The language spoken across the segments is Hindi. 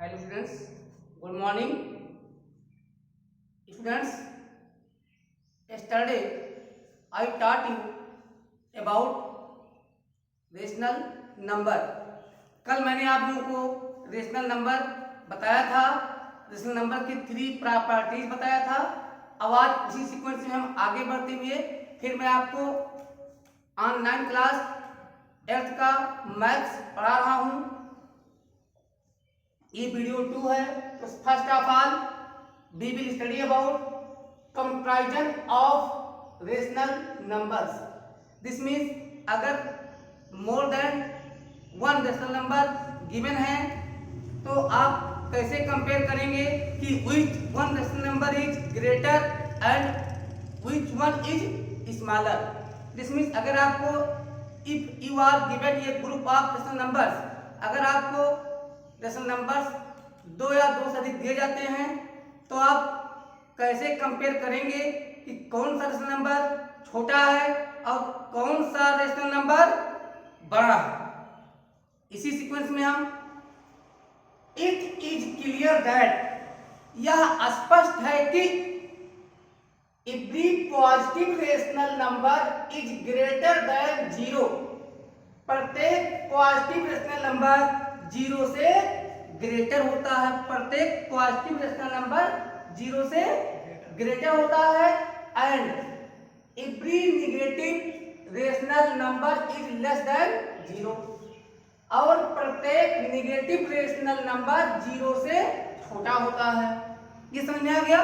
Hello students, good morning. Students, yesterday I taught you about rational number. कल मैंने आप लोगों को रेशनल नंबर बताया था, रेशनल नंबर की 3 प्रॉपर्टीज बताया था. अब आज इसी सीक्वेंस में हम आगे बढ़ते हुए फिर मैं आपको ऑनलाइन क्लास 8th का मैथ्स पढ़ा रहा हूँ. ये वीडियो 2 है. तो first of all we will study about comparison of rational numbers. This means अगर more than one rational number given है तो आप कैसे कंपेयर करेंगे कि which one rational number is greater and which one is smaller. This means अगर आपको इफ यू आर गिवन ये ग्रुप ऑफ रेशनल नंबर्स, अगर आपको रेशनल नंबर्स 2 या 2 से अधिक दिए जाते हैं तो आप कैसे कंपेयर करेंगे कि कौन सा रेशनल नंबर छोटा है और कौन सा रेशनल नंबर बड़ा है. इसी सीक्वेंस में हम इट इज क्लियर दैट, यह स्पष्ट है कि every positive rational number is greater than 0. प्रत्येक पॉजिटिव रेशनल नंबर 0 से ग्रेटर होता है. प्रत्येक पॉजिटिव रेशनल नंबर 0 से ग्रेटर होता है. And every negative rational number is less than 0. और प्रत्येक नेगेटिव रेशनल नंबर 0 से छोटा होता है. ये समझ में आ गया.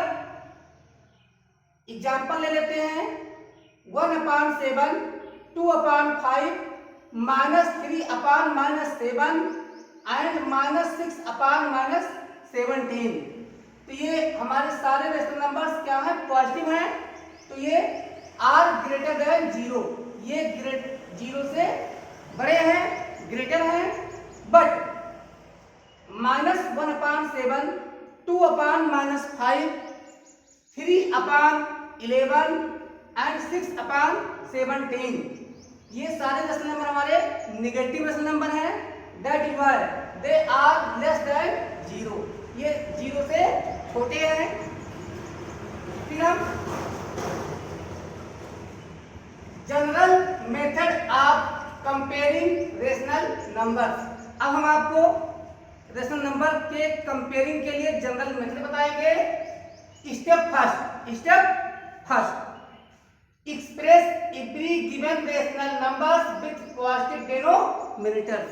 एग्जाम्पल ले लेते हैं. 1/7, 2/5, -3/-7 एंड -6/-17. तो ये हमारे सारे रेशनल नंबर्स क्या हैं? पॉजिटिव हैं. तो ये आर ग्रेटर देन 0. ये 0 से बड़े हैं, ग्रेटर हैं. बट -1/7, 2/-5, 3/11 एंड 6/17, ये सारे रेशनल नंबर हमारे नेगेटिव रेशनल नंबर हैं. That is why they are less than 0. ये 0 से छोटे हैं. फिर हम general method of comparing rational numbers. अब हम आपको रेशनल नंबर के कंपेयरिंग के लिए जनरल मेथड बताएंगे. Step first express every given rational numbers with positive denominators.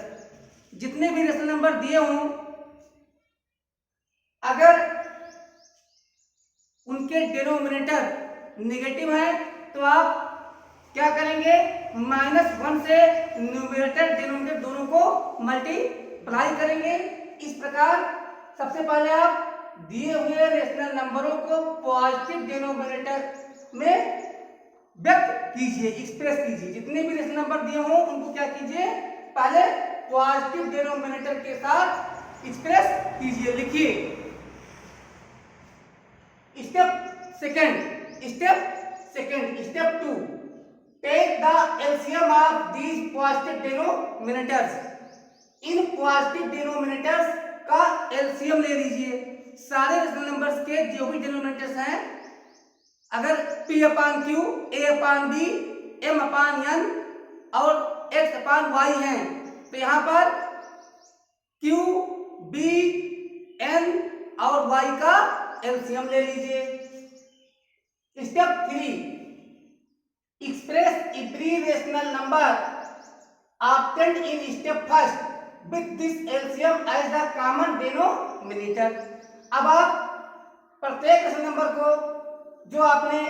जितने भी रेशनल नंबर दिए हों, अगर उनके डिनोमिनेटर नेगेटिव है तो आप क्या करेंगे? -1 से न्यूमरेटर डिनोमिनेटर दोनों को मल्टीप्लाई करेंगे. इस प्रकार सबसे पहले आप दिए हुए रेशनल नंबरों को पॉजिटिव डिनोमिनेटर में व्यक्त कीजिए, एक्सप्रेस कीजिए. जितने भी रेशनल नंबर दिए हों उनको क्या कीजिए? पहले पॉजिटिव डिनोमिनेटर के साथ एक्सप्रेस कीजिए. लिखिए. Step 2 take the LCM of these positive denominators. इन पॉजिटिव डिनोमिनेटर्स का एलसीएम ले लीजिए. सारे रेशनल नंबर्स के जो भी डिनोमिनेटर्स हैं, अगर P/Q, A/B, M/N और X/Y हैं तो यहाँ पर Q, B, N और Y का एलसीएम ले लीजिए. Step 3 express every rational number obtained in step first with this LCM as the common denominator. अब आप प्रत्येक रेशनल नंबर को जो आपने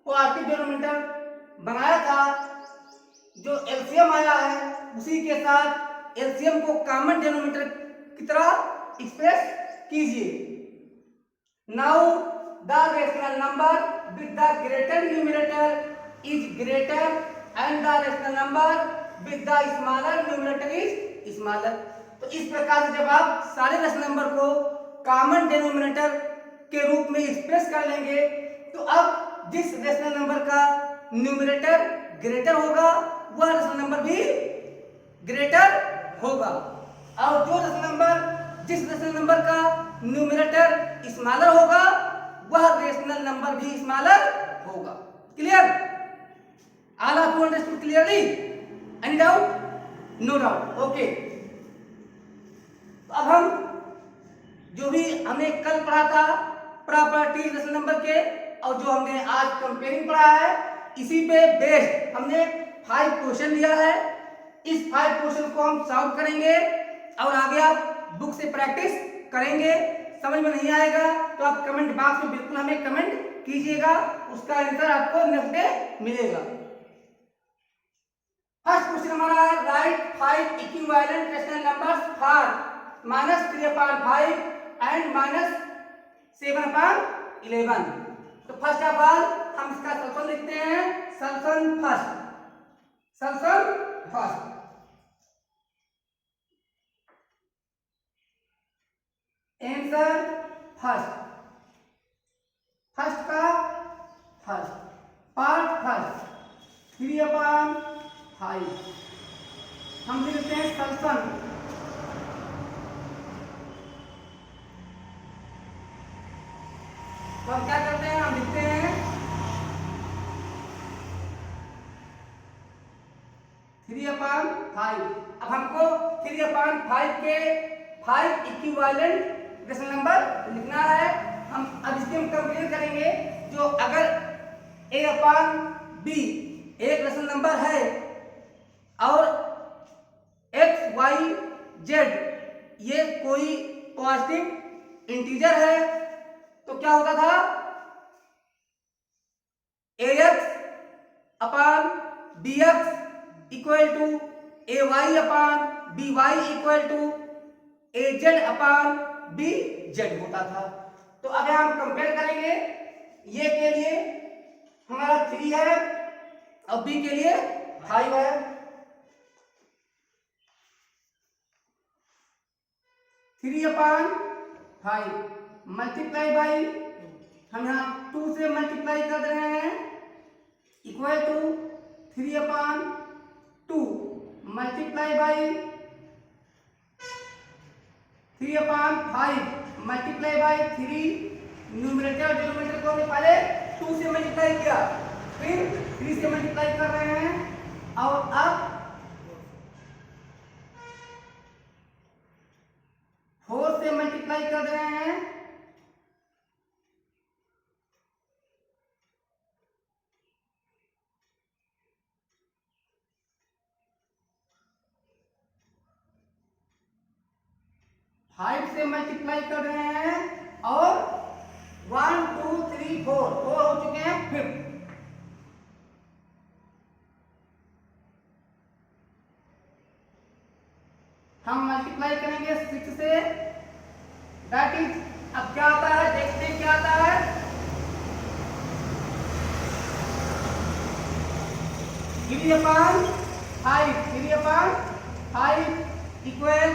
पॉजिटिव डिनोमिनेटर बनाया था, जो एलसीएम आया है, उसी के साथ एलसीएम को कॉमन डिनोमिनेटर की तरह एक्सप्रेस कीजिए. Now the rational number with the greater numerator is greater and the rational number with the smaller numerator is smaller. तो इस प्रकार से जब आप सारे रेशनल नंबर को कॉमन डिनोमिनेटर के रूप में एक्सप्रेस कर लेंगे तो अब जिस रेशनल नंबर का न्यूमरेटर ग्रेटर होगा वह रेशनल नंबर भी ग्रेटर होगा. और जो रेशनल नंबर जिस रेशनल नंबर न्यूमरेटर स्मॉलर होगा वह रेशनल नंबर भी स्मॉलर होगा। Clear? All of you understood clearly? Any doubt? No doubt. Okay, अब हम जो भी हमने कल पढ़ा था प्रॉपर्टीज रेशनल नंबर के और जो हमने आज कंपेयरिंग पढ़ा है, इसी पे बेस्ड हमने 5 क्वेश्चन लिया है। इस 5 क्वेश्चन को हम सॉल्व करेंगे और आगे आप बुक से प्रैक्टिस करेंगे। समझ में नहीं आएगा तो आप कमेंट बॉक्स में बिल्कुल हमें कमेंट कीजिएगा, उसका आंसर आपको नेक्स्ट डे मिलेगा। फर्स्ट क्वेश्चन हमारा है right 5 equivalent rational numbers for -3/5 and -7/11। तो फर्स्ट ऑफ ऑल हम इसका सॉल्यूशन लिखते हैं। Solution first, answer first, first का फर्स्ट, पार्ट फर्स्ट 3/5 हम लिखते हैं सॉल्यूशन। तो हम क्या करते हैं, हम लिखते हैं 3/5। अब हमको 3/5 के 5 इक्विवेलेंट रेशनल नंबर लिखना है। हम अब इसके हम कंपेयर करेंगे। जो अगर a/b एक रेशनल नंबर है और x, y, z ये कोई पॉजिटिव इंटीजर है तो क्या होता था, ax/bx equal to ay/by equal to az/bz होता था। तो अब हम कंपेयर करेंगे, ये के लिए हमारा 3 है और b के लिए 5 है। थ्री अपॉन 5 मल्टीप्लाई बाई, हम यहाँ 2 से मल्टीप्लाई कर रहे हैं equal to 3/2 multiply by 3/5 multiply by 3। Numerator denominator को हमने पहले 2 से मल्टीप्लाई किया, फिर 3 से मल्टीप्लाई कर रहे हैं और अब 4 से मल्टीप्लाई कर रहे हैं। फाइव से मल्टीप्लाई कर रहे हैं और 1 2 3 4 हो चुके हैं 5। हम मल्टीप्लाई करेंगे 6 से, दैट इज, अब क्या आता है देखते हैं क्या आता है। 3/5 इक्वल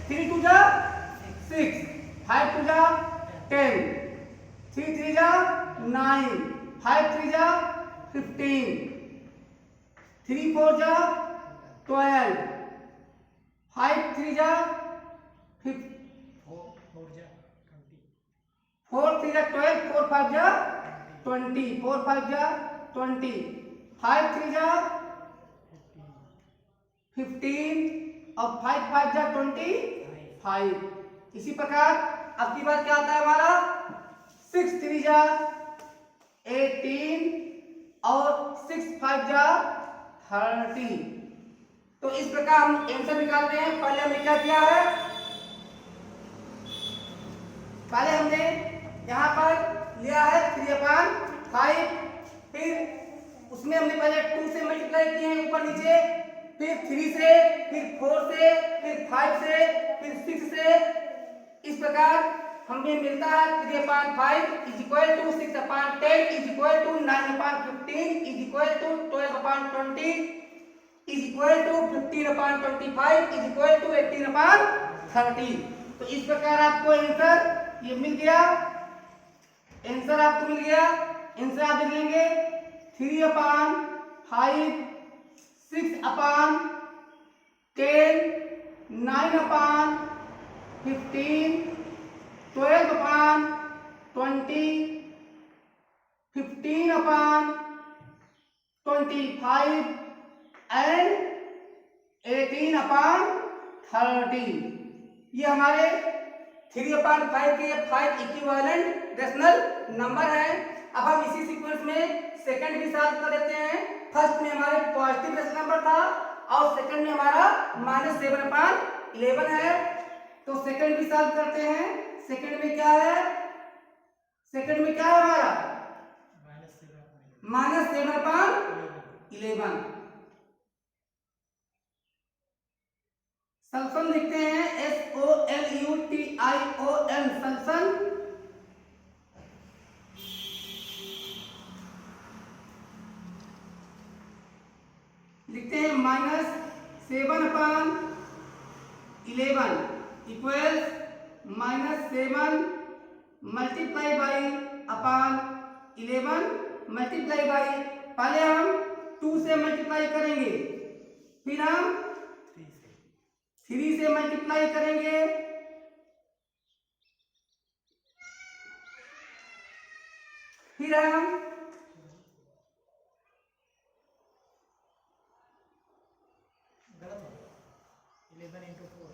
3 2 जा 6, 5 2 जा 10, 3 3 जा 9, 5 3 जा 15, 3 4 जा 12, 5 3 जा 4 3 जा 12, 4 5 जा 20, 4 5 जा 20, 5 3 जा 15 और 5 5 जा 25। इसी प्रकार अब की बात क्या आता है हमारा 6 3 जा 18 और 6 5 जा 30। तो इस प्रकार हम आंसर निकालते हैं। पहले हमने क्या किया है, पहले हमने यहाँ पर लिया है 3/5, फिर उसमें हमने पहले 2 से मल्टीप्लाई किए हैं ऊपर नीचे, फिर 3 से, फिर 4 से, फिर 5 से, फिर 6 से। इस प्रकार हमें मिलता है 3/5 is equal to 6/10 is equal to 9/15 is equal to 12/20 is equal to 15/25 is equal to 18/30। तो इस प्रकार आपको आंसर ये मिल गया। आंसर आपको मिल गया। आंसर आप लिख लेंगे 3/5 6/10 9/15 12 upon 20, 15 upon 25 and 18 upon 30। ये हमारे 3/5 के 5 इक्विवेलेंट रेशनल नंबर है। अब हम इसी सीक्वेंस में सेकंड भी सॉल्व कर देते हैं। फर्स्ट में हमारे पॉजिटिव रेशनल नंबर था और सेकंड में हमारा -7/11 है। तो सेकंड भी सॉल्व करते हैं। सेकंड में क्या है? सेकंड में क्या है हमारा? -7/11। सल्फन लिखते हैं SOLUTION सल्फन। लिखते हैं -7/11 equals -7 multiply by upon 11 multiply by, पहले हम 2 से मल्टीप्लाई करेंगे, फिर हम 3 से मल्टीप्लाई करेंगे, फिर हम 11 into 4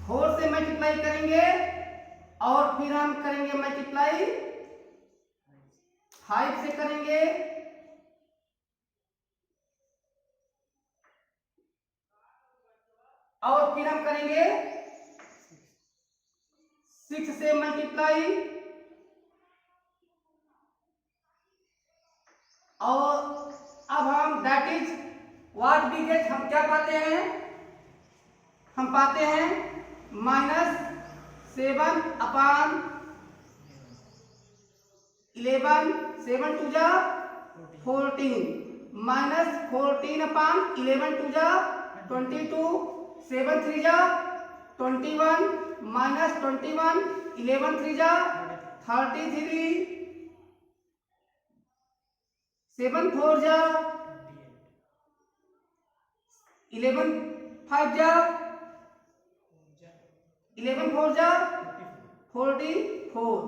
4 से मल्टीप्लाई करेंगे और फिर हम करेंगे मल्टीप्लाई 5 से करेंगे, और फिर हम करेंगे 6 से मल्टीप्लाई, और अब हम that is what we get, हम क्या पाते हैं? हम पाते हैं -7/11 7 2 जा 14 -14/11 2 जा 22 7 3 जा 21 -21 11 3 जा 33 7 4 जा 11 5 जा 11 4 जा 44,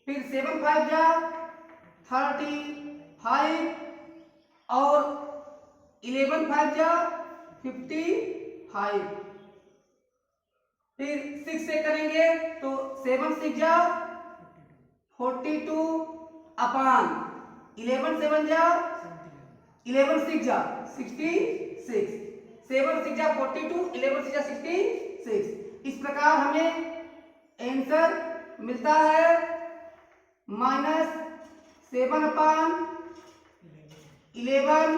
फिर 7 5 जा 35 और 11 5 जा 55, फिर 6 से करेंगे तो 7 6 जा 42 अपॉन 11 7 जा 11 6 जा 66, 7 6 जा 42 11 6 जा 66। इस प्रकार हमें आंसर मिलता है -7/11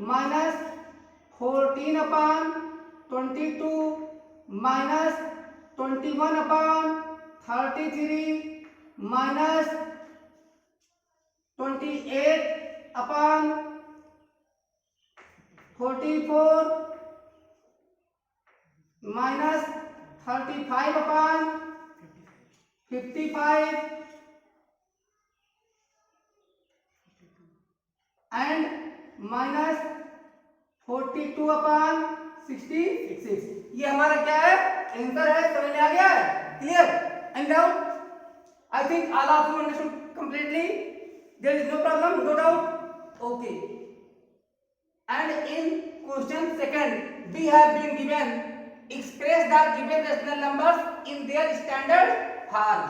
-14/22 -21/33 -28/44 -35/55 and -42/66। ये हमारा क्या है? आंसर है। समझ में आ गया है? Clear? Any doubt? I think all of you understood completely. There is no problem, no doubt? Okay. And in question second we have been given express the given rational numbers in their standard form।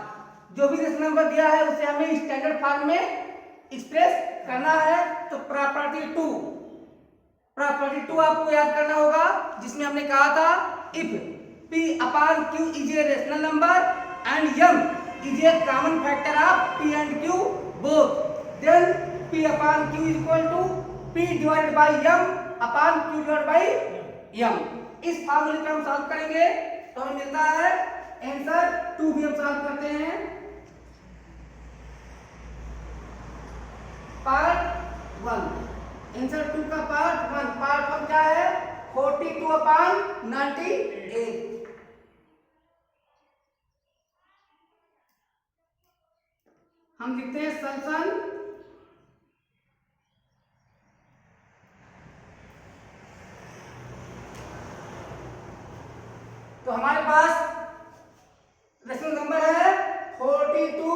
जो भी रेशनल नंबर दिया है उसे हमें स्टैंडर्ड फॉर्म में एक्सप्रेस करना है। तो प्रॉपर्टी 2 आपको याद करना होगा, जिसमें हमने कहा था if P/Q is a rational number and M is a common factor of P and Q both, then P/Q is equal to P divided by M upon Q divided by M। इस फार्मूले को हम सॉल्व करेंगे तो हमें मिलता है आंसर 2 भी हम सॉल्व करते हैं। पार्ट 1 आंसर 2 का पार्ट 1 क्या है? 42/98। हम लिखते हैं सल्फन हमारे पास रेशनल नंबर है 42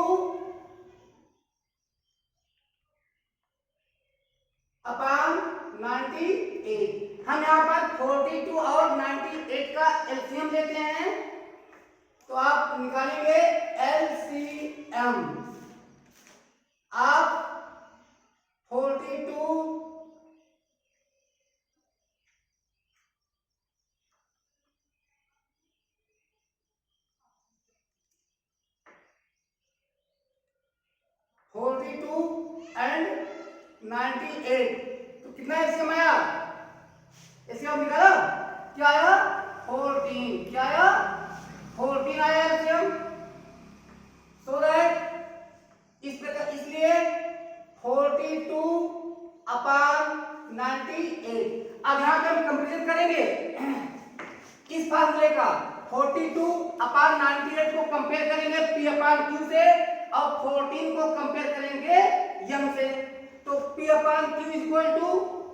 अपॉन 98। हम यहाँ पर 42 और 98 का एलसीएम लेते हैं, तो आप निकालेंगे एलसीएम। आप 42 एंड 98, तो कितना एलसीएम आया? एलसीएम निकालो, क्या आया? 14। क्या आया? 14 आया एलसीएम। सो दैट इस प्रकार, इसलिए 42 अपॉन 98। अब यहाँ पे हम कंपेरिजन करेंगे इस फार्मूले का। 42 अपॉन 98 को कंपेयर करेंगे P अपॉन Q से, और 14 को कंपेयर करेंगे M से। तो P upon Q is equal to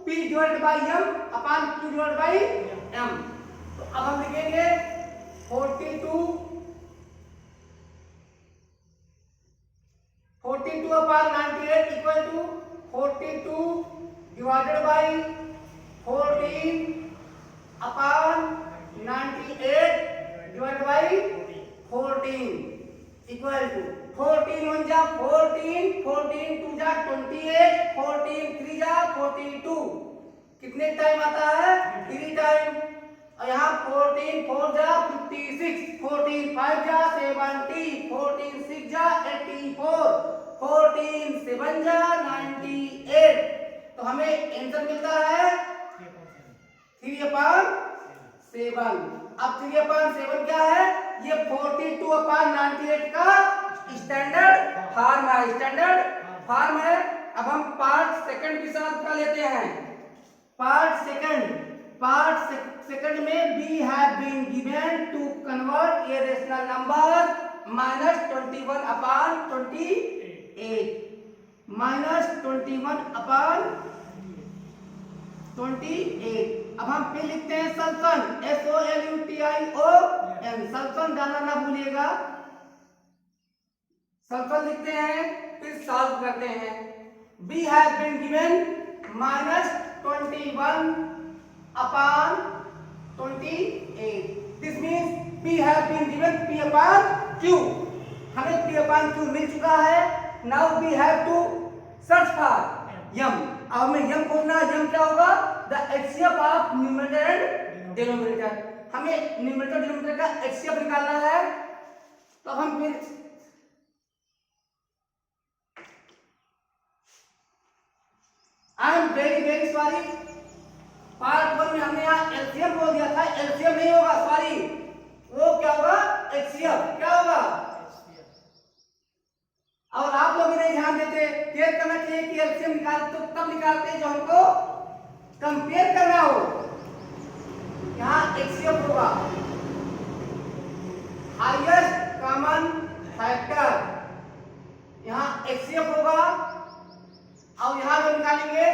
P divided by M upon Q divided by M। तो अब हम लिखेंगे 42 upon 98 equal to 42 divided by 14 upon 98 divided by 14 equal to 14 1 जा 14, 14 2 जा 28, 14 3 जा 42। कितने टाइम आता है? 3 टाइम। और यहाँ 14 4 जा 56, 14 5 जा 70, 14 6 जा 84, 14 7 जा 98। तो हमें आंसर मिलता है 3/7। अब 3/7 क्या है? ये 42 अपॉन 98 का स्टैंडर्ड फॉर्म है। स्टैंडर्ड फॉर्म है। अब हम पार्ट सेकंड के साथ का लेते हैं। पार्ट सेकंड में we have been given to convert a rational number -21 upon 28 -21 upon 28। अब हम फिर लिखते हैं सल्फन, SOLUTION। सल्फन डालना ना भूलिएगा। सल्फन लिखते हैं, फिर सॉल्व करते हैं। we have been given -21 upon 28। this means we have been given P upon Q। हमें P upon Q मिल चुका है। now we have to search for M। अब हमें M खोजना है। M क्या होगा? the HCF of numerator and denominator। हमें न्यूमरेटर डिनोमिनेटर का HCF निकालना है। तो हम फिर I am very sorry, part 1 में हमने यहाँ एलसीएम बोल दिया था। एलसीएम नहीं होगा, सॉरी, वो क्या होगा? एचसीएफ। क्या होगा? और आप लोग नहीं ध्यान देते। केयर करना चाहिए कि एलसीएम निकालते तो तब निकालते हैं जो हमको कंपेयर करना हो। यहाँ एचसीएफ होगा, हाईएस्ट कॉमन फैक्टर। यहाँ एचसीएफ होगा, और यहां हम निकालेंगे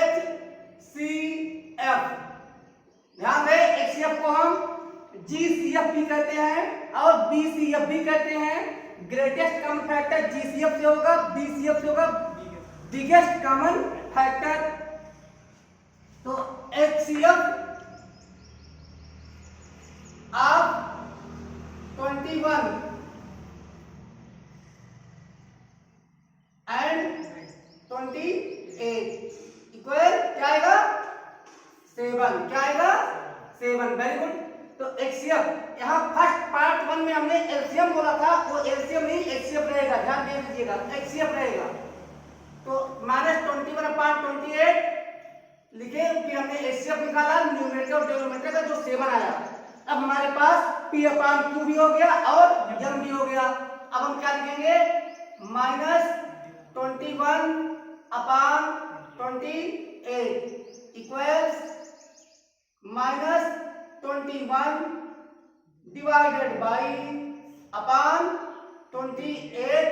HCF। ध्यान दें, HCF को हम GCF भी कहते हैं और BCF भी कहते हैं। ग्रेटेस्ट कॉमन फैक्टर GCF से होगा, BCF से होगा बिगेस्ट कॉमन फैक्टर। तो HCF ऑफ 21 एंड 28 इक्वल क्या आएगा? 7। क्या आएगा? 7। Very good. तो HCF यहाँ फर्स्ट पार्ट 1 में हमने LCM बोला था, वो LCM नहीं HCF रहेगा। ध्यान दे दीजिएगा, HCF रहेगा। तो -21 अपॉन 28 लिखे, फिर हमने HCF निकाला, न्यूमरेटर और डिनोमिनेटर का जो 7 आया। अब हमारे पास P अपॉन Q भी हो गया और M भी हो गया। अब हम क्या लिखेंगे? -21 upon 28 equals -21 divided by upon 28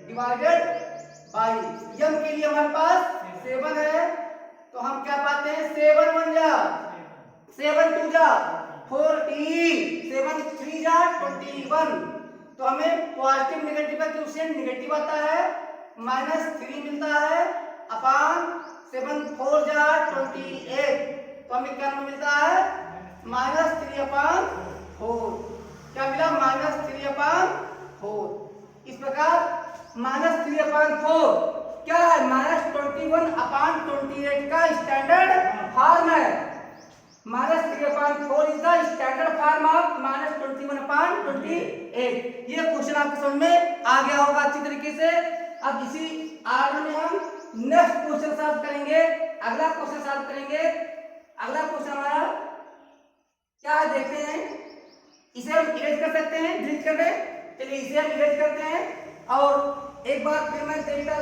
divided by. यम के लिए हमारे पास 7 है, तो हम क्या पाते हैं? 7 1 जा 7 2 जा 14, 7 3 जा 21। तो हमें पॉजिटिव नेगेटिव का क्वोशिएंट नेगेटिव आता है, -3 मिलता है अपान 7 4 जा 28। तो हमें क्या मिलता है -3 अपान 4। क्या मिला -3 अपान 4। इस प्रकार -3 अपान 4 क्या है -21 अपान 28 का स्टैंडर्ड फॉर्म है। -3 अपान 4 is the standard form of -21 अपान 28। ये क्वेश्चन आपके समझ में आ गया होगा अच्छी तरीके से। अब इसी आर्डर में हम नेक्स्ट क्वेश्चन सॉल्व करेंगे। अगला क्वेश्चन सॉल्व करेंगे। अगला क्वेश्चन हमारा क्या है देखते हैं। इसे हम इरेज कर सकते हैं, डिलीट कर दें। चलिए इसे हम इरेज करते हैं। और एक बार फिर मैं तरीका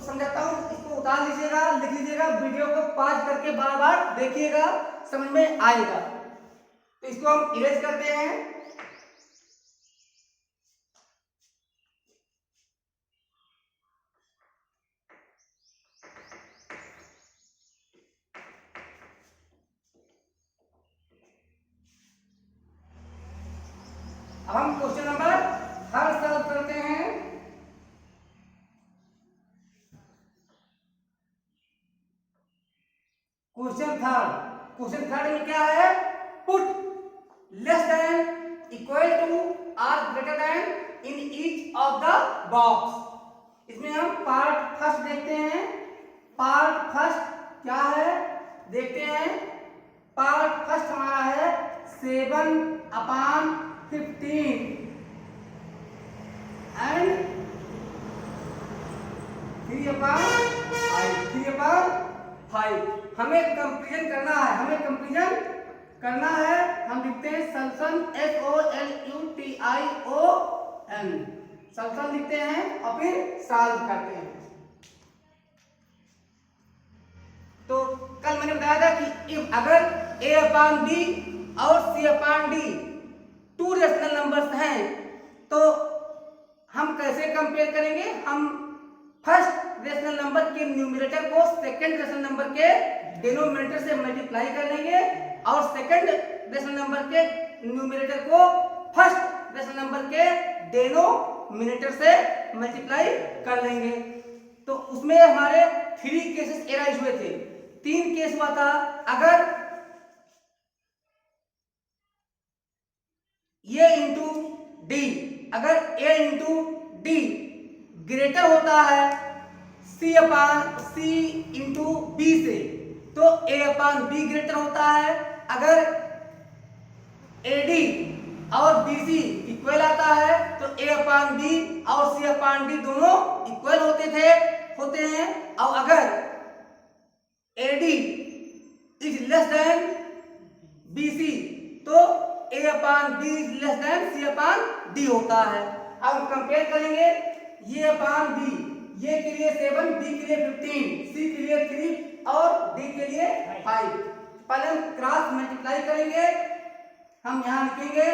समझाता हूँ, इसको उतार लीजिएगा, लिख लीजिएगा, वीडियो को पॉज करके बार बार देखिएगा, समझ में आएगा। तो इसको हम इरेज करते हैं। अब हम क्वेश्चन नंबर 3 सॉल्व करते हैं। क्वेश्चन थर्ड में क्या है, put less than equal to और greater than in each of the box. इसमें हम पार्ट फर्स्ट देखते हैं। पार्ट फर्स्ट क्या है देखते हैं। पार्ट फर्स्ट हमारा है 7 अपान 15 एंड 3 अपान 5। हमें कंपेरिजन करना है, हम लिखते हैं सल्यूशन SOLUTION, सल्यूशन लिखते हैं और फिर सॉल्व करते हैं। तो कल मैंने बताया था कि अगर A अपान B और C अपान D 2 रेशनल नंबर्स हैं तो हम कैसे कंपेयर करेंगे। हम फर्स्ट रेशनल नंबर के न्यूमरेटर को सेकंड रेशनल नंबर के डिनोमिनेटर से मल्टीप्लाई कर लेंगे और सेकंड रेशनल नंबर के न्यूमरेटर को फर्स्ट रेशनल नंबर के डिनोमिनेटर से मल्टीप्लाई कर लेंगे। तो उसमें हमारे 3 केसेस एराइज हुए थे। 3 केस हुआ था। अगर A इंटू डी, अगर A इंटू डी ग्रेटर होता है C इंटू बी से तो A अपान B ग्रेटर होता है। अगर AD और BC इक्वल आता है तो A अपान B और C अपान D दोनों इक्वल होते हैं। और अगर AD is less than BC तो A upon B is less than C upon D होता है। अब हम कंपेयर करेंगे ये अपान B, ये के लिए 7, B के लिए 15, C के लिए 3 और D के लिए 5। पहले हम क्रॉस मल्टीप्लाई करेंगे। हम यहाँ लिखेंगे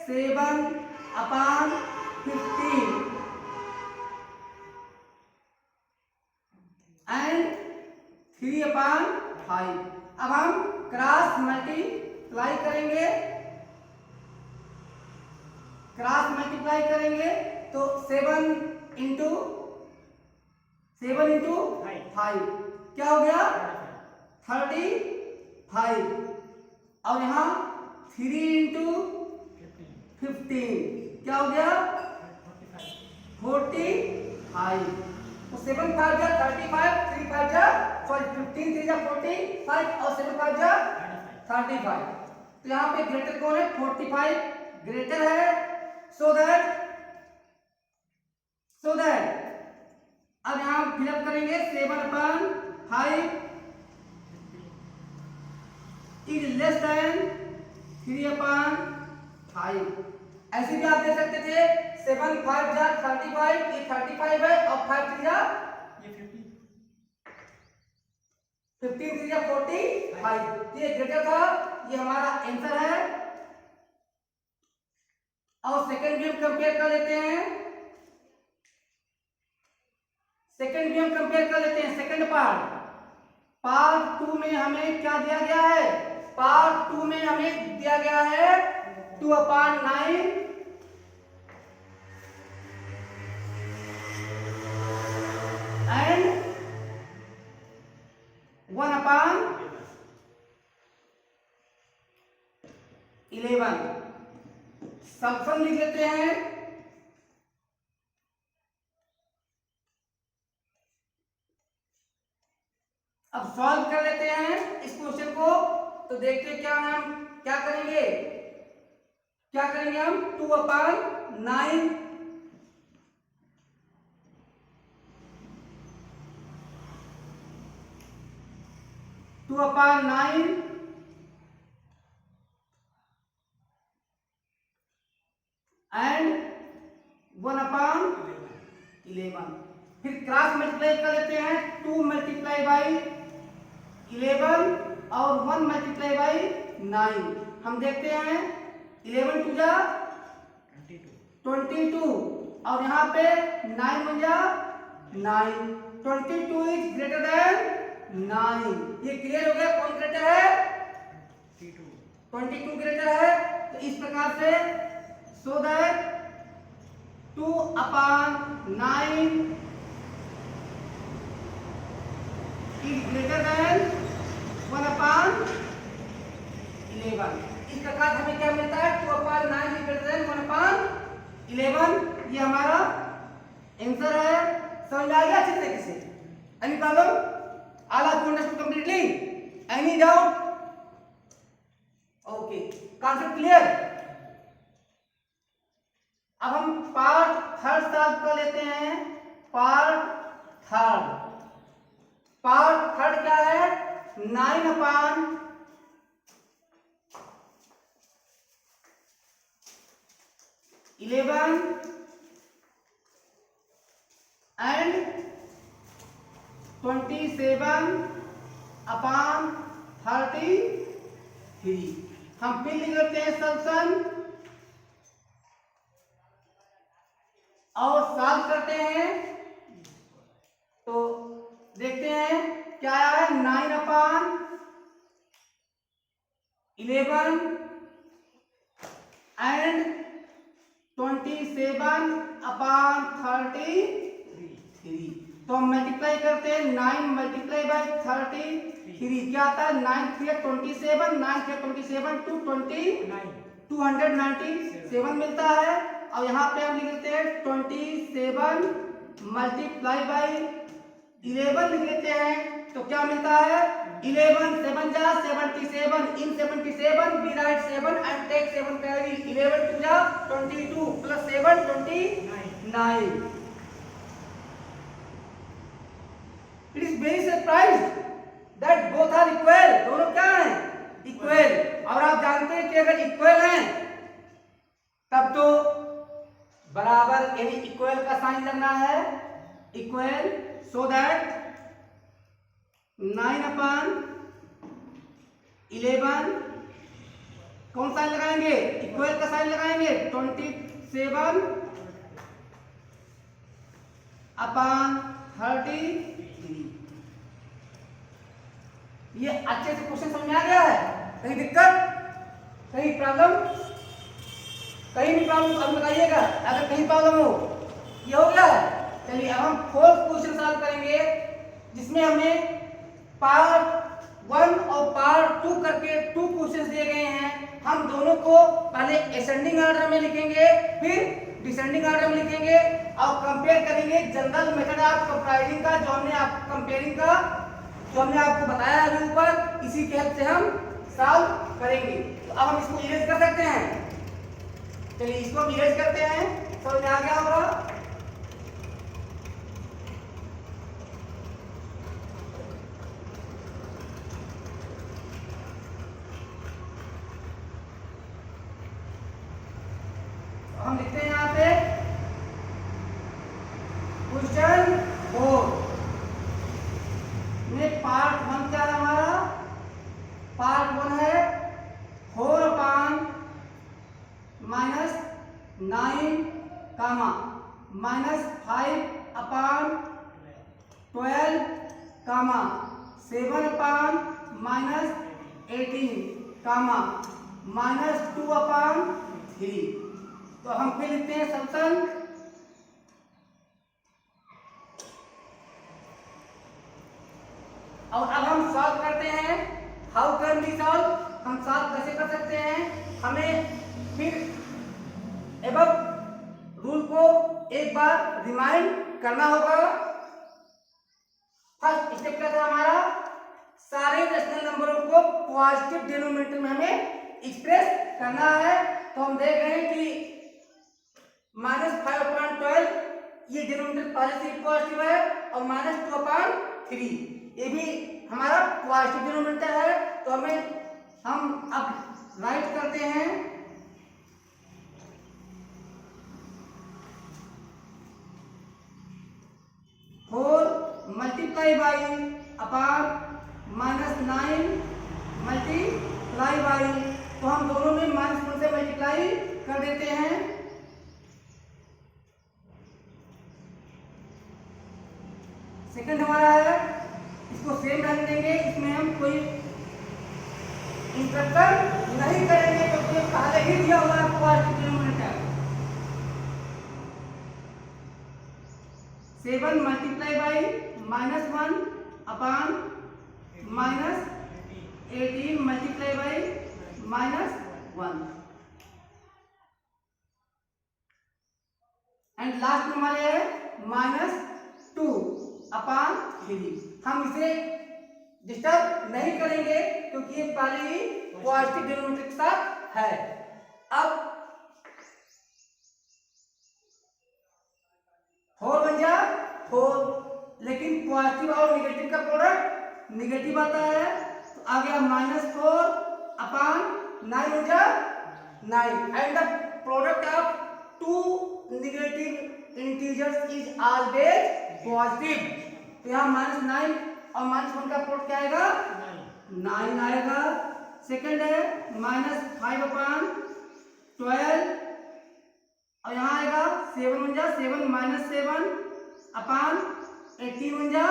7 अपान 15 एंड 3 अपान 5। अब हम क्रॉस मल्टीप्लाई करेंगे। तो 7 इंटू 5 क्या हो गया 35। और यहाँ 3 इंटू 15 क्या हो गया 45। तो 7 5 जा 35, 3 5 जा 15, 3 जा 45 और 7 5 जा 35। तो यहाँ पे ग्रेटर कौन है 45 ग्रेटर है। सो दैट अब यहाँ फिलअप करेंगे 7 अपान 5 इज लेस देन 3 अपान 5। ऐसे भी आप दे सकते थे 7 5 जा 35, ये 35 है और 5 3 जा ये 50, 15 3 जा 45। ये ग्रेटर था, ये हमारा आंसर है। और सेकंड भी हम कंपेयर कर लेते हैं। सेकंड पार्ट 2 में हमें क्या दिया गया है पार्ट 2 में हमें दिया गया है 2/9 एंड 1/11। सल्फन लिख लेते हैं। अब सॉल्व कर लेते हैं इस क्वेश्चन को। तो देखते हैं क्या हम क्या करेंगे हम 2/9 एंड 1/11। फिर क्रॉस मल्टीप्लाई कर लेते हैं। 2 मल्टीप्लाई बाई 11 और 1 मल्टीप्लाई बाई 9। हम देखते हैं 11 टू जा 22 और यहाँ पे 9 1 जा 9। 22 इज ग्रेटर देन 9। ये क्लियर हो गया कौन ग्रेटर है? 22 ग्रेटर है। तो इस प्रकार से so that 2/9 is greater than 1/11। इस प्रकार हमें क्या मिलता है 2/9 is greater than 1/11। ये हमारा आंसर है। समझ में आ गया अच्छे तरीके से? Any problem? All are understood completely? Any doubt? Okay, concept clear? अब हम पार्ट थर्ड सॉल्व कर लेते हैं। पार्ट थर्ड क्या है? 9/11 एंड 27/33। हम फिर लिख लेते हैं सॉल्यूशन और सॉल्व करते हैं। तो देखते हैं क्या आया है। 9/11 एंड 27/33। तो हम मल्टीप्लाई करते हैं। 9 मल्टीप्लाई बाई 33 क्या आता है? 9 3 27, 9 3 27 297 मिलता है। और यहाँ पे हम लिख लेते हैं 27 मल्टीप्लाई बाई 11 लिख लेते हैं। तो क्या मिलता है? 11 7 जा 77। इन 77 we write 7 and take 7 carry। 11 2 जा 22 plus 7 29। It is very surprised that both are equal। दोनों क्या हैं? इक्वल। और आप जानते हैं कि अगर इक्वल हैं तब तो बराबर यानी इक्वल का साइन लगना है। इक्वल सो दैट 9/11 कौन साइन लगाएंगे? इक्वल का साइन लगाएंगे। 27/33। ये अच्छे से क्वेश्चन समझ में आ गया है? कहीं दिक्कत, कहीं प्रॉब्लम? कहीं भी प्रॉब्लम अब बताइएगा अगर कहीं प्रॉब्लम हो। ये हो गया है। चलिए अब हम फोर्थ क्वेश्चन सॉल्व करेंगे जिसमें हमें पार्ट 1 और पार्ट 2 करके 2 क्वेश्चंस दिए गए हैं। हम दोनों को पहले असेंडिंग ऑर्डर में लिखेंगे फिर डिसेंडिंग ऑर्डर में लिखेंगे और कंपेयर करेंगे जनरल मेथड ऑफ कंपेयरिंग का जो हमने आपको बताया अभी ऊपर। इसी के हेल्प से हम सॉल्व करेंगे। तो अब हम इसको इरेज कर सकते हैं। चलिए इसको हम इरेज करते हैं। समझ में आ गया होगा? हम लिखते हैं यहाँ पे क्वेश्चन 4 में पार्ट 1 क्या है हमारा? पार्ट 1 है 4/-9, -5/12, 7/-18 कामा -2/3। तो हम फिर लिखते हैं सल्यूशन। और अब हम सॉल्व करते हैं। How can we solve? हम सॉल्व कैसे कर सकते हैं? हमें फिर एबव रूल को एक बार रिमाइंड करना होगा। फर्स्ट स्टेप क्या था हमारा? सारे रेशनल नंबरों को पॉजिटिव डिनोमिनेटर में हमें एक्सप्रेस करना है। तो हम देख रहे हैं कि -5/12 ये डिनोमिनेटर पहले से पॉजिटिव है और -2/3 ये भी हमारा पॉजिटिव डिनोमिनेटर है। तो हम अब राइट करते हैं 4 multiply by upon -9 multiply by, तो हम दोनों में -1 से मल्टीप्लाई कर देते हैं। सेकंड हमारा है, इसको सेम रहने देंगे, इसमें हम कोई इंटरप्शन नहीं करेंगे क्योंकि पहले ही दिया हुआ है positive denominator. 7 multiply by -1 upon -18 multiply by -1 and last में हमारे है -2/3। हम इसे डिस्टर्ब नहीं करेंगे क्योंकि ये पहले ही पॉजिटिव डिनोमिनेटर के साथ है। अब 4 बन जा 4, लेकिन पॉजिटिव और निगेटिव का प्रोडक्ट निगेटिव आता है, तो आ गया -4/9 हो जा 9 and the product of two negative integers is always positive. तो यहाँ -9 और -1 का प्रोडक्ट क्या आएगा? 9 आएगा। सेकंड है -5/12 और यहाँ आएगा 7 बन जा 7 -7/18 बन जा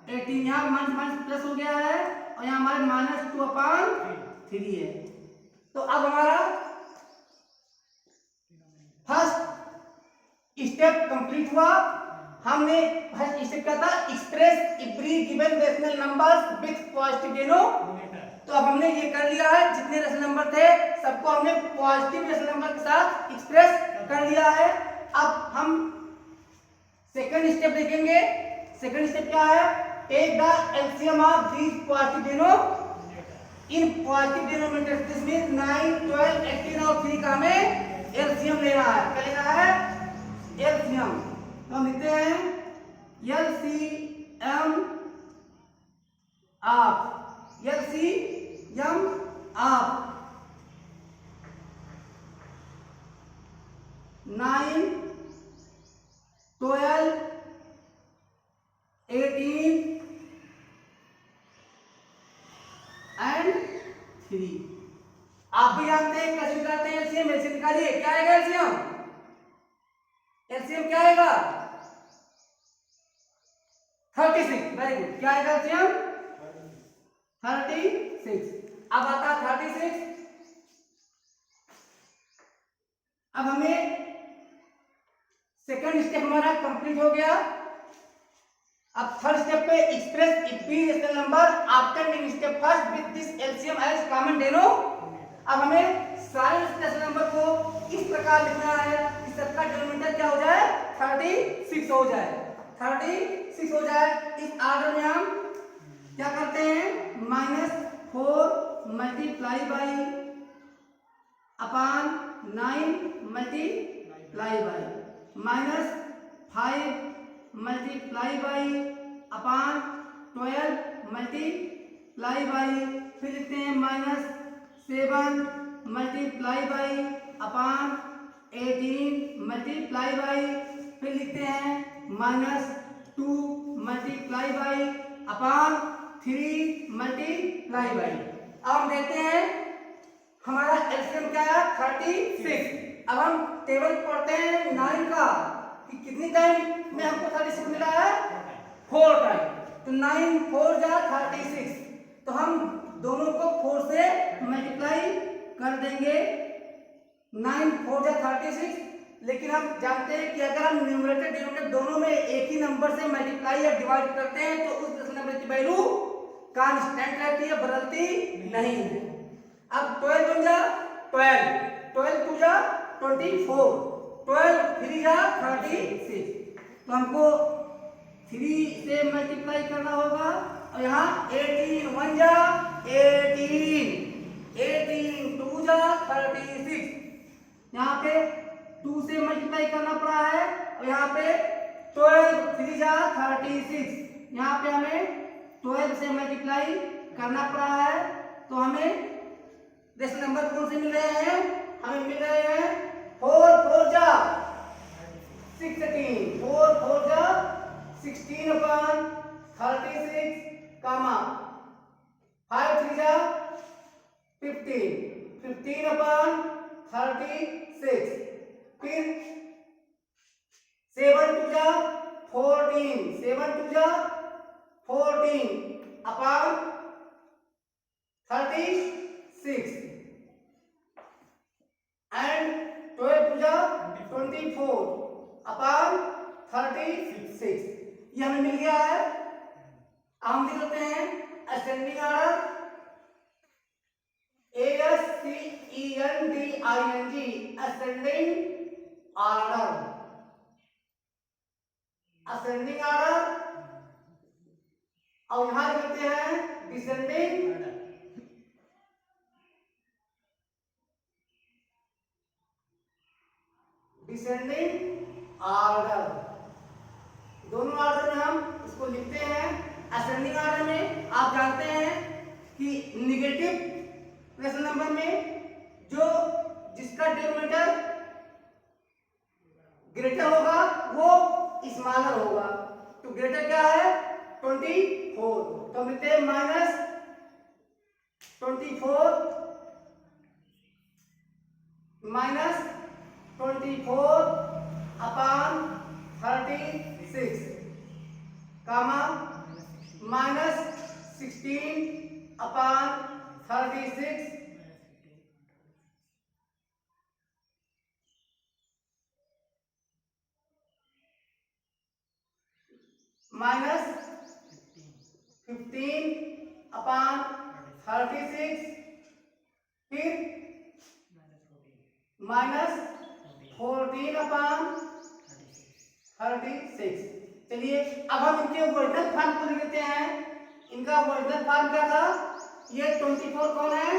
18, यहाँ माइनस प्लस हो गया है और यहाँ हमारे -2/3 है। तो अब हमारा फर्स्ट स्टेप कंप्लीट हुआ। हमने फर्स्ट स्टेप क्या था? Express every given rational numbers with positive denominator. तो अब हमने ये कर लिया है, जितने रेशनल नंबर थे सबको हमने पॉजिटिव रेशनल नंबर के साथ एक्सप्रेस कर दिया है। अब हम सेकंड स्टेप देखेंगे। सेकंड स्टेप क्या है? Take the LCM of these positive denominator इन पॉजिटिव डिनोमिनेटर। दिस मींस 9, 12, 18 और 3 का हमें एलसीएम लेना है। क्या लेना है? एलसीएम। तो हम लिखते हैं एलसीएम ऑफ 9, 12, 18 एंड 3। आप भी जानते हैं कैसे निकालते हैं एलसीएम। एलसीएम निकालिए, क्या आएगा एलसीएम? एलसीएम क्या आएगा? 36। Very good. क्या आएगा एलसीएम? 36। अब आता 36। अब हमें सेकंड स्टेप हमारा कंप्लीट हो गया। अब थर्ड स्टेप पे express every rational number after taking step first with this LCM as common denominator. अब हमें सारे रेशनल नंबर को इस प्रकार लिखना है कि सबका डिनोमिनेटर क्या हो जाए? 36 हो जाए। 36 हो जाए। इस ऑर्डर में हम क्या करते हैं? -4 multiply by upon 9 multiply by -5 multiply by upon 12 multiply by, फिर लिखते हैं -7 multiply by upon 18 multiply by, फिर लिखते हैं -2 multiply by upon 3 multiply by. अब हम देखते हैं हमारा एलसीएम क्या है? 36। अब हम टेबल पढ़ते हैं 9 का कि कितनी टाइम में हमको 36 मिला है? 4 टाइम। तो 9 4 जा 36। तो हम दोनों को 4 से मल्टीप्लाई कर देंगे। 9 4 जा 36। लेकिन हम जानते हैं कि अगर हम न्यूमरेटर डिनोमिनेटर दोनों में एक ही नंबर से मल्टीप्लाई या डिवाइड करते हैं तो उस डेसिमल नंबर की वैल्यू कांस्टेंट रहती है, बदलती नहीं है। अब 12 बन जा 12, 12 2 जा 24, 12 3 जा 36। तो हमको 3 से मल्टीप्लाई करना होगा और यहाँ 18 1 जा 18, 18 2 जा 36। यहाँ पे 2 से मल्टीप्लाई करना पड़ा है और यहाँ पे 12 3 जा 36। यहाँ पे हमें 12 से मल्टीप्लाई करना पड़ा है। तो हमें डेसिमल नंबर कौन से मिल रहे हैं? हमें मिल रहे हैं 4 4 जा 16, 4 4 जा 16 upon 36, कामा 5 3 जा 15, 15 upon 36। फिर 7 2 जा 14, 7 2 जा 14 upon 36 and 12 2 जा 24 upon 36। ये हमें मिल गया है। हम लिख लेते हैं ascending order, ASCENDING, ascending order, ascending order. और यहां लिख लेते हैं डिसेंडिंग डिसेंडिंग ऑर्डर। दोनों ऑर्डर में हम इसको लिखते हैं। असेंडिंग ऑर्डर में आप जानते हैं कि नेगेटिव रेशनल नंबर में जो जिसका डिनोमिनेटर ग्रेटर होगा वो स्मॉलर होगा। तो ग्रेटर क्या है? 24। तो मिलते हैं -24 अपॉन 36, कामा -16 अपॉन 36, -15 अपॉन 36, फिर -14 अपॉन 36। चलिए अब हम इनके ओरिजिनल फॉर्म को लिख लेते हैं। इनका ओरिजिनल फॉर्म क्या था? ये 24 कौन है?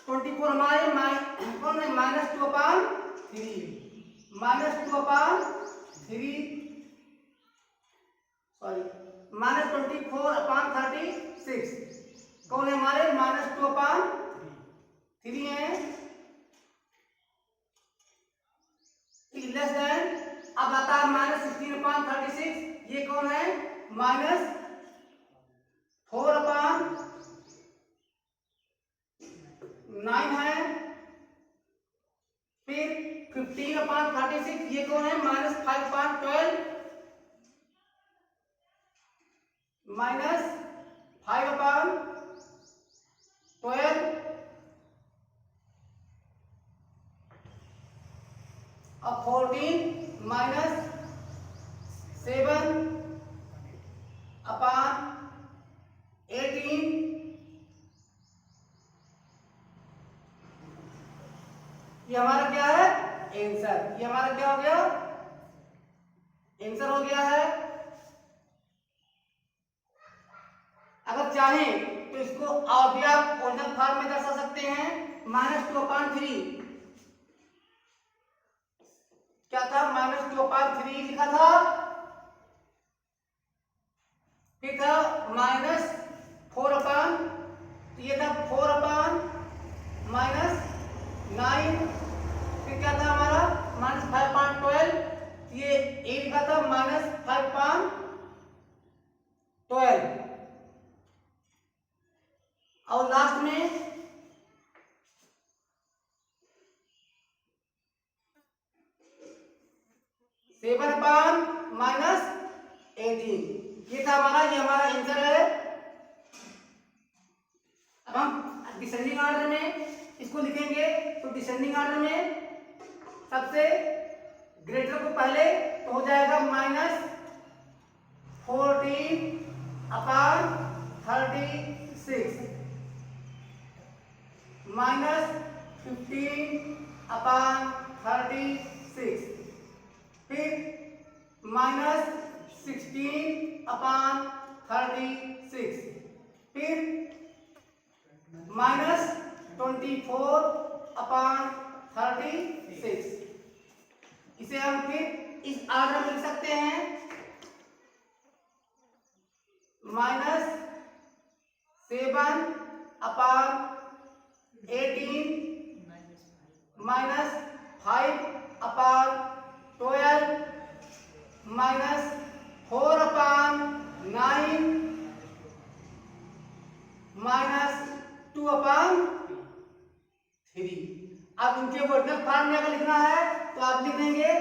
24 हमारे कौन है? -2 अपॉन 3, -2 अपॉन 3, सॉरी -24 अपॉन 36 कौन है हमारे? -2 अपॉन 3 है। लेस देन, अब आता है -16 अपॉन 36, ये कौन है? -4 अपॉन 9 है। फिर 15 अपॉन 36, ये कौन है? -5 अपॉन 12, -5 अपॉन 12 और 14 -7 अपॉन 18। ये हमारा क्या है? आंसर। ये हमारा क्या हो गया? आंसर हो गया है। अगर चाहें तो इसको और भी आप ओरिजिनल फॉर्म में दर्शा सकते हैं। -2 अपॉन 3 क्या था? -2 अपॉन 3 लिखा था। फिर था -4 अपॉन, ये था 4 अपॉन -9। फिर क्या था हमारा? -5 अपॉन 12, ये 8 लिखा था। -5 अपॉन 12 और लास्ट में -18। ये था हमारा, ये हमारा आंसर है। अब हम डिसेंडिंग ऑर्डर में इसको लिखेंगे। तो डिसेंडिंग ऑर्डर में सबसे ग्रेटर को पहले तो हो जाएगा -14/36 -15/36 फिर -16/36 फिर -24/36। इसे हम फिर इस ऑर्डर में लिख सकते हैं -7/18 -5/12 -4/9 -2/3। अब इनके ओरिजिनल फॉर्म में अगर लिखना है तो आप लिख देंगे,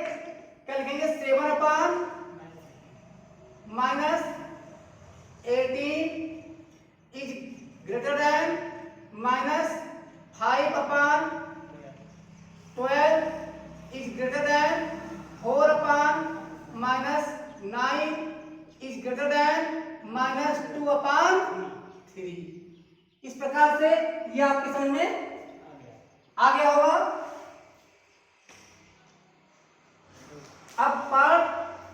क्या लिखेंगे, 7/-18 is greater than -5/12 is greater than 4/9 is greater than -2/3। इस प्रकार से ये आपके समझ में आ गया होगा। अब पार्ट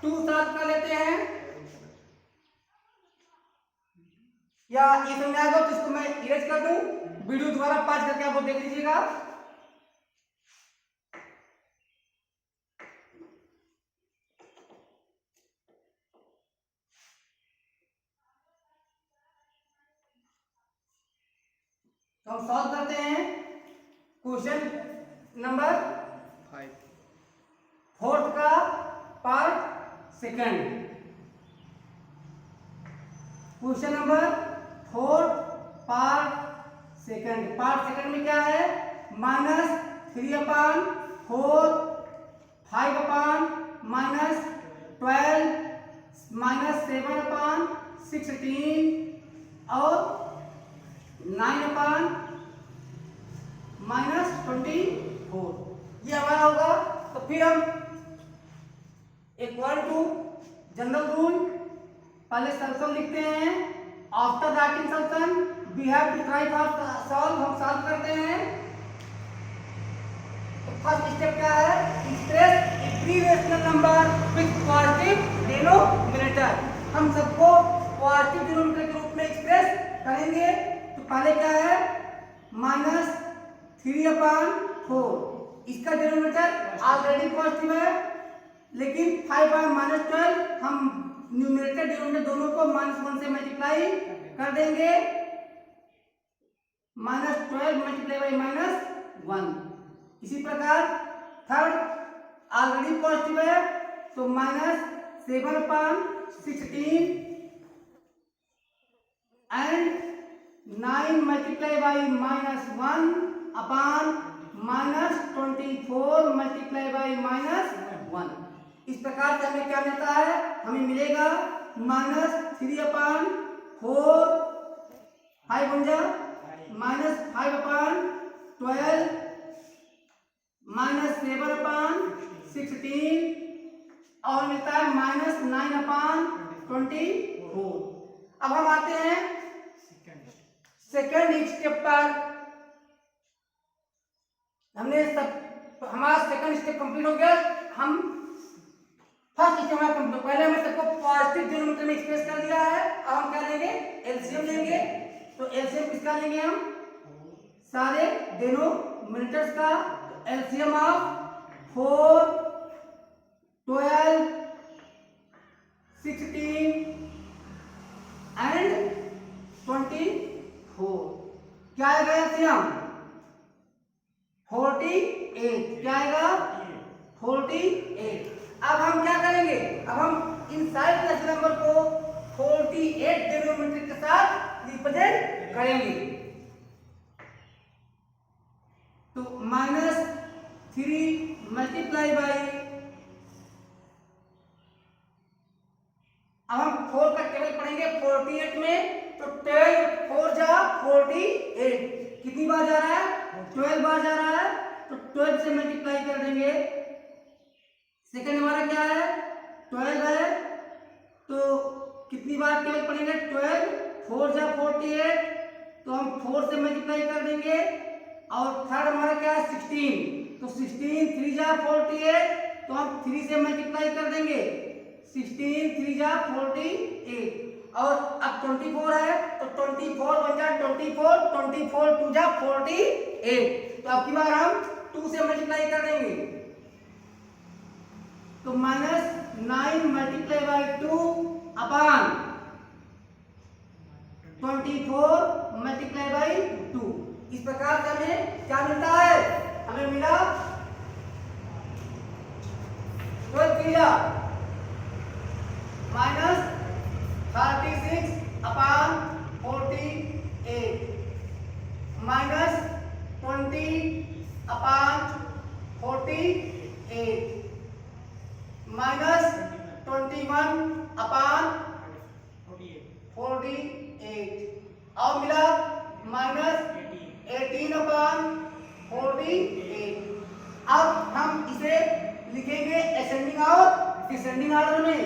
2 सॉल्व कर लेते हैं, या ये समझ में आएगा तो इसको मैं इरेज कर दूं, वीडियो दोबारा पॉज करके आप देख लीजिएगा। तो हम सॉल्व करते हैं क्वेश्चन नंबर 4 का part second. Question number 4 part second में क्या है, -3/4 5/-12 -7/16 और 9/-24 ये हमारा होगा। तो फिर हम इक्वल टू जनरल रूल, पहले सॉल्यूशन लिखते हैं। After writing solution we have to try for solve, हम सॉल्व करते हैं। तो फर्स्ट स्टेप क्या है, express a pre rational number with positive denominator. हम सबको पॉजिटिव डिनोमिनेटर के रूप में एक्सप्रेस करेंगे। तो पहले क्या है, -3/4, इसका डिनोमिनेटर ऑलरेडी पॉजिटिव है, लेकिन 5/-12 हम न्यूमरेटर डिनोमिनेटर दोनों को -1 से मल्टीप्लाई कर देंगे। -12 × -1। इसी प्रकार थर्ड ऑलरेडी पॉजिटिव है, तो -7/16 एंड 9 × -1 अपॉन -24 × -1। इस प्रकार से हमें क्या मिलता है, हमें मिलेगा -3/4 5 × -5/12 -7/16 और मिलता है -9/24। अब हम आते हैं सेकंड स्टेप पर। हमने सब, हमारा सेकंड स्टेप कंप्लीट हो गया। हम फर्स्ट स्टेप में कंप्लीट, पहले हमने सबको पॉजिटिव डिनोमिनेटर में एक्सप्रेस कर दिया है। अब हम क्या लेंगे, एलसीएम लेंगे। तो एलसीएम किसका लेंगे, हम सारे डिनोमिनेटर्स का। एलसीएम ऑफ 4 12 16 एंड 24 क्या आएगा, एलसीएम 48। क्या आएगा, 48। अब हम क्या करेंगे, अब हम इन सारे नेचुरल नंबर को 48 डिनोमिनेटर के साथ रिप्रेजेंट करेंगे। तो -3 मल्टीप्लाई बाई, अब हम 4 का टेबल पढ़ेंगे 48 में। तो 12 4 जा 48 8 कितनी बार जा रहा है? 12 बार जा रहा है, तो 12 से मल्टीप्लाई कर देंगे। सेकंड हमारा क्या है? 12 है, तो कितनी बार टेबल पढ़ेंगे? 12 4 जा 48, तो हम 4 से मल्टीप्लाई कर देंगे। और थर्ड हमारा क्या है? 16, तो 16 3 जा 48, तो हम 3 से मल्टीप्लाई कर देंगे। 16 3 जा 48, और अब 24 है, तो 24 1 जा 24, 24 2 जा 48, तो अब की बार हम 2 से मल्टीप्लाई कर देंगे। तो -9 multiply by 2 upon 24 multiply by 2। इस प्रकार से हमें क्या मिलता है? हमें मिला 12 minus 36 upon 48 minus 20 upon 48 minus 21 upon 48 और मिला माइनस 18 अपॉन 48। अब हम इसे लिखेंगे असेंडिंग और डिसेंडिंग ऑर्डर में।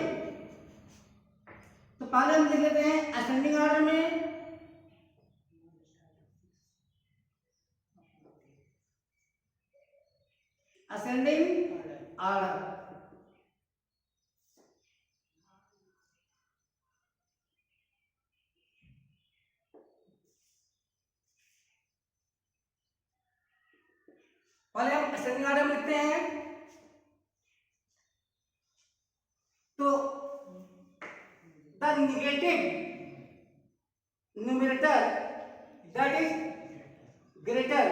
तो पहले हम लिख लेते हैं असेंडिंग ऑर्डर में। असेंडिंग ऑर्डर, पहले हम असेंडिंग ऑर्डर में लिखते हैं। तो the negative numerator that is greater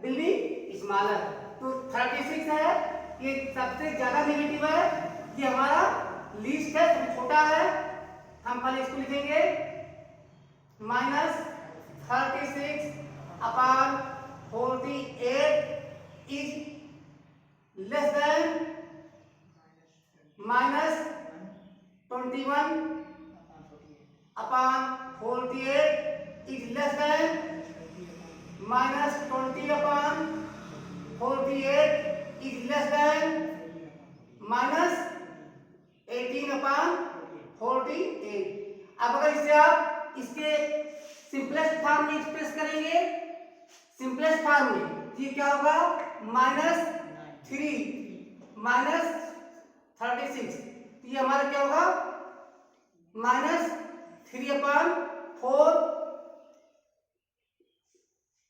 will be smaller. तो 36 है, ये सबसे ज्यादा नेगेटिव है, ये हमारा लीस्ट है, सबसे छोटा है। हम पहले इसको लिखेंगे -36 upon 48 is less than -21 upon 48 is less than -20 upon 48 is less than -18 upon 48। अब अगर इसे आप इसके सिंपलेस्ट फॉर्म में एक्सप्रेस करेंगे, सिंपलेस्ट फॉर्म में, तो ये क्या होगा? -3 -36, तो ये हमारा क्या होगा? -3 upon 4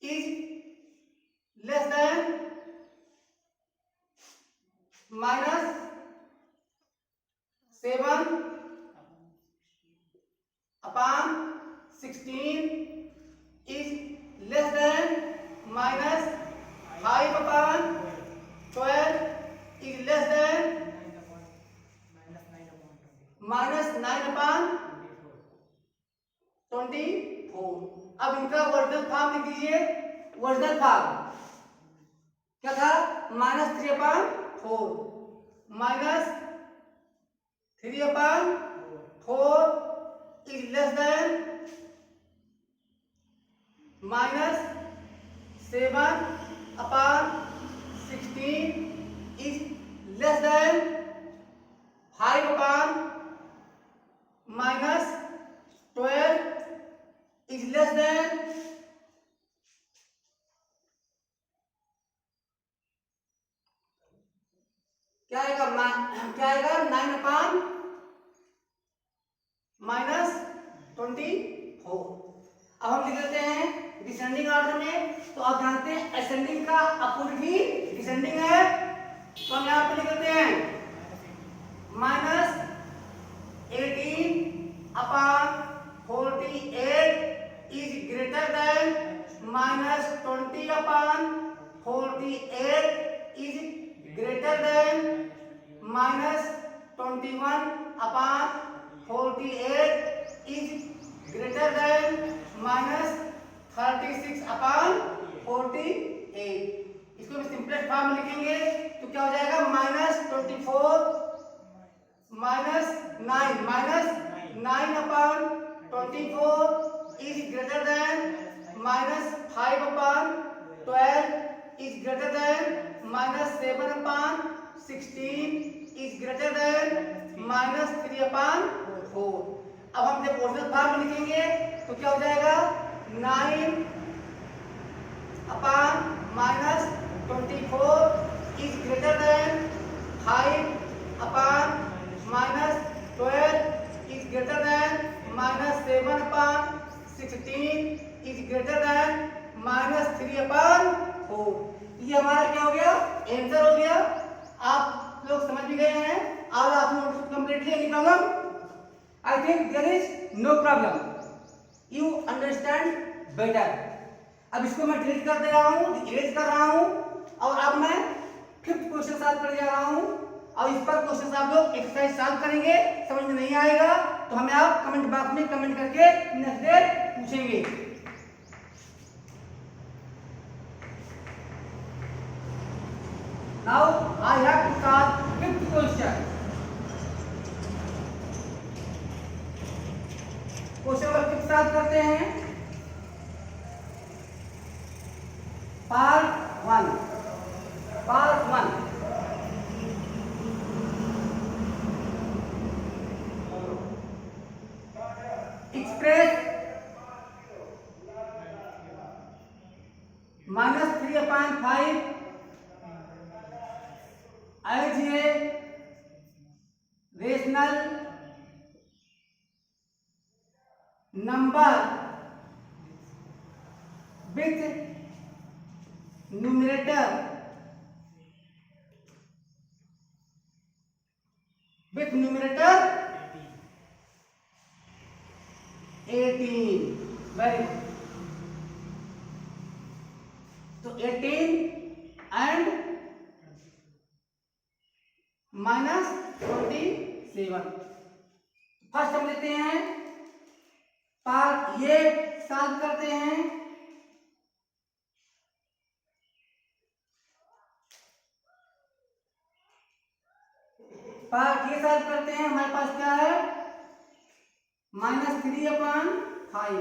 is less than -7 upon 16 is less than -5 upon 12 is less than -9 upon 24। अब इनका वर्जनल फॉर्म लिख दीजिए। वर्जनल फॉर्म क्या था? -3 upon 4 -3 upon 4 is less than -7 upon 16 is less than 5 upon -12 is less than क्या आएगा? 9 अपॉन -24। अब हम लिख लेते हैं डिसेंडिंग ऑर्डर में। तो आप जानते हैं असेंडिंग का अपोजिट ही डिसेंडिंग है, तो हम यहाँ पे लिख लेते हैं -18 upon 48 is greater than -20 upon 48 is greater than -21 upon 48 is greater than -36 upon 48। इसको हम सिंपलेस्ट फॉर्म में लिखेंगे, तो क्या हो जाएगा? -24 -9 upon 24 is greater than minus 5 upon 12 is greater than minus 7 upon 16 is greater than minus 3 upon 4। अब हम जब ओरिजिनल फॉर्म में लिखेंगे तो क्या हो जाएगा 9 upon minus 24 is greater than 5 upon minus 12 is greater than minus 7 upon 16 is greater than minus 3 upon 4। ये हमारा क्या हो गया आंसर हो गया। आप लोग समझ भी गए हैं और आप लोग completely any problem? I think there is no problem, you understand better. अब इसको मैं डिलीट कर दे रहा हूँ, इरेज कर रहा हूँ और अब मैं 5th क्वेश्चन सॉल्व करने जा रहा हूँ और इस पर क्वेश्चन आप लोग एक्सरसाइज सॉल्व करेंगे। समझ में नहीं आएगा तो हमें आप कमेंट बॉक्स में कमेंट करके नेक्स्ट डे पूछेंगे। Now I have to solve 5th question. Question number 5 solve करते हैं। Part 1 express minus 3 upon 5 as a rational number with numerator 18। Very good. तो 18 एंड माइनस 27। फर्स्ट हम लेते हैं पार्ट ये सॉल्व करते हैं। पार्ट ये सॉल्व करते हैं। हमारे पास क्या है minus 3 upon 5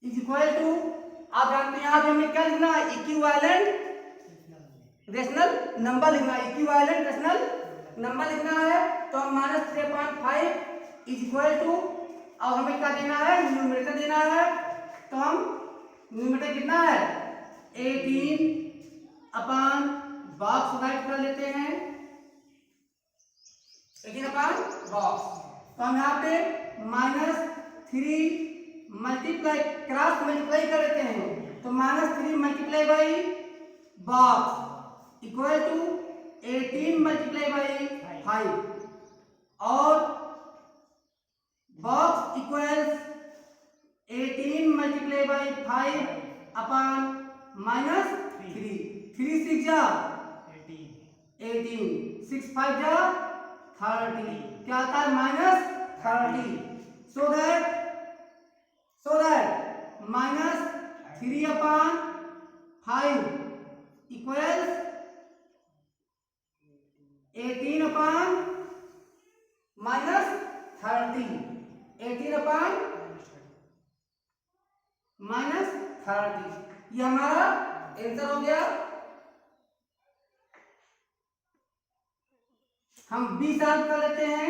is equal to, आप जानते हैं यहाँ पे हमें क्या लिखना है इक्विवेलेंट रेशनल नंबर लिखना है। इक्विवेलेंट रेशनल नंबर लिखना है तो हम minus 3 upon 5 is equal to, और हमें क्या देना है न्यूमरेटर देना है तो हम न्यूमरेटर कितना है 18 अपॉन बॉक्स राइट कर लेते हैं 18 अपॉन बॉक्स। तो हम यहाँ पे माइनस 3 मल्टीप्लाई क्रॉस मल्टीप्लाई कर लेते हैं तो minus 3 multiply by box equal to 18 multiply by 5 और box equals 18 multiply by 5 upon minus 3 6 जा 18 6 5 जा 30। क्या आता है minus 30। So that minus 3 upon 5 equals 18 upon minus 30। 18 upon minus 30 ये हमारा आंसर हो गया। हम बी सॉल्व कर लेते हैं।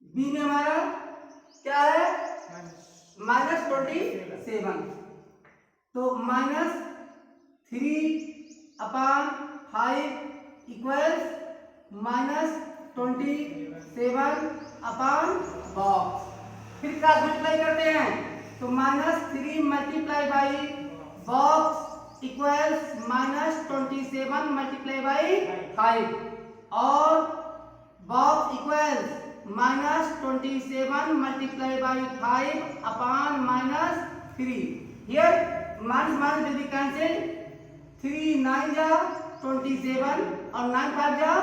बी में हमारा क्या है माइनस 27। तो minus 3 upon 5 equals minus 27 upon box. फिर क्रॉस मल्टीप्लाई करते हैं तो minus 3 multiply by box equals minus 27 multiply by 5 और box equals minus 27 multiply by 5 upon minus 3। Here minus minus will be cancelled. 3 9 जा 27 और 9 5 जा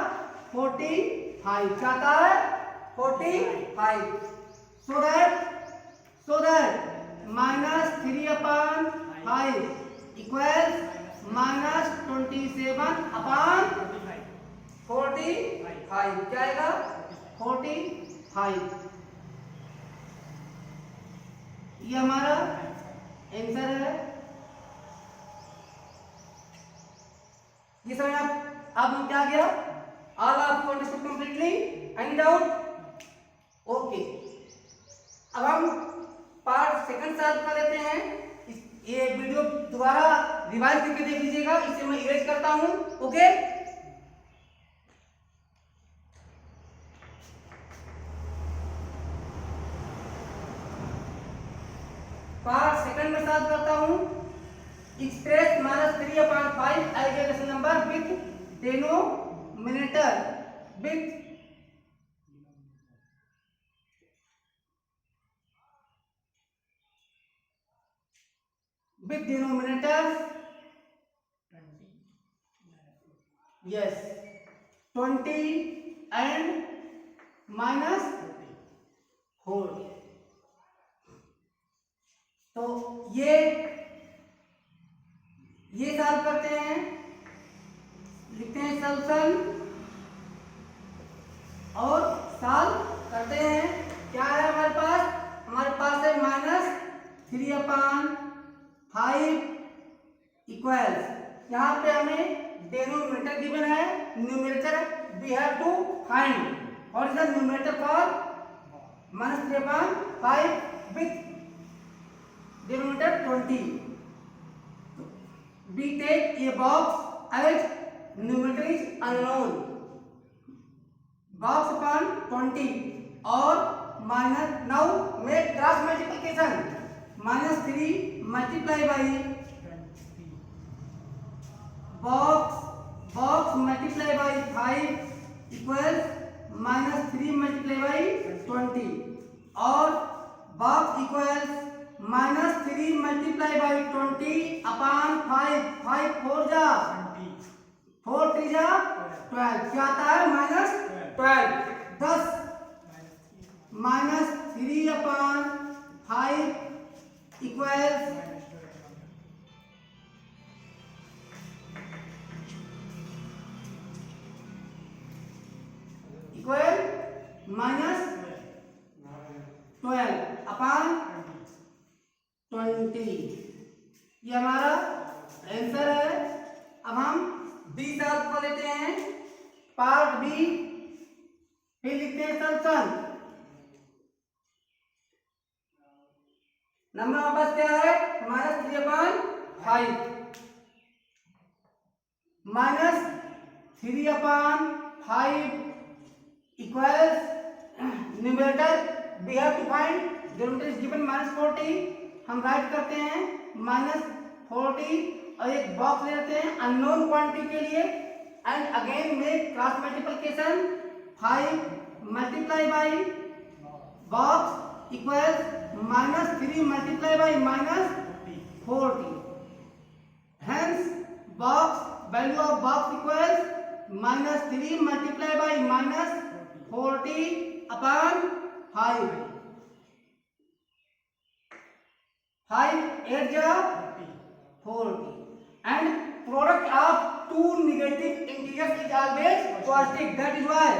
45 चाहता है 45। So that minus 3 upon 5 equals minus 27 upon 45। क्या आएगा 45। ये हमारा आंसर है। ये समझ आप लोग क्या गया? All of you understood completely? Any doubt? Okay, अब हम पार्ट सेकंड सॉल्व कर लेते हैं। ये वीडियो दोबारा रिवाइज करके देख लीजिएगा, इसे मैं इरेज करता हूं। ओके, पार्ट सेकंड में सॉल्व करता हूं। Express -3/5 as a rational number with denominator with denominators 20 yes 20 and minus 4। तो ये सॉल्व करते हैं, लिखते हैं सॉल्यूशन और सॉल्व करते हैं। क्या है हमारे पास? हमारे पास है -3/5 इक्वल्स, यहाँ पे हमें डिनोमिनेटर गिवन है, numerator we have to find. What is the numerator for -3/5 with denominator 20? We take a box as numerator is unknown, box upon 20 or minus, now make cross multiplication, -3 multiply by box multiply by 5 equals -3 multiply by 20 or box equals -3 multiply by 20 upon 5, 5 4 जा 4 3 जा 12, क्या आता है? -12। 10 -3/5 equals -12 अपॉन 20। ये हमारा आंसर है। अब हम बी सॉल्व कर लेते हैं, पार्ट बी, फिर लिखते हैं सॉल्यूशन। नंबर हमारे पास क्या है? -3/5 -3/5 equals numerator we have to find, denominator is given -40, हम राइट करते हैं -40 और एक बॉक्स ले लेते हैं अननोन क्वांटिटी के लिए and again make cross multiplication, 5 multiply by box equals -3 multiply by -40, hence box value of box equals -3 multiply by -40 upon 5 8 जा 40 and product of two negative integers is always positive, that is why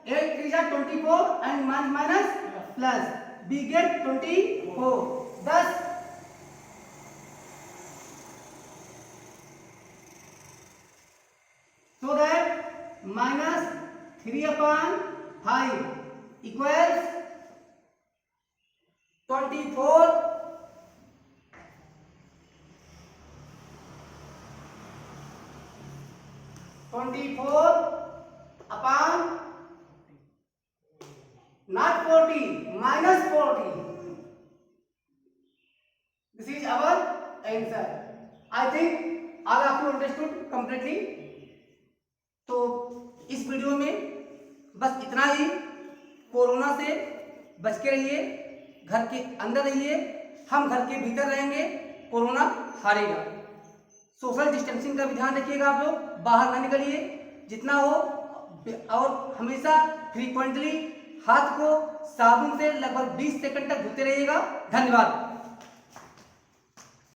8 3 जा 24 and minus plus we get 24, thus so that -3/5 equals 24 upon not 40 -40. This is our answer. I think all of you understood completely. तो इस वीडियो में बस इतना ही। कोरोना से बच के रहिए, घर के अंदर रहिए, हम घर के भीतर रहेंगे, कोरोना हारेगा। सोशल डिस्टेंसिंग का भी ध्यान रखिएगा, आप लोग बाहर ना निकलिए जितना हो, और हमेशा फ्रीक्वेंटली हाथ को साबुन से लगभग 20 सेकंड तक धोते रहिएगा। धन्यवाद।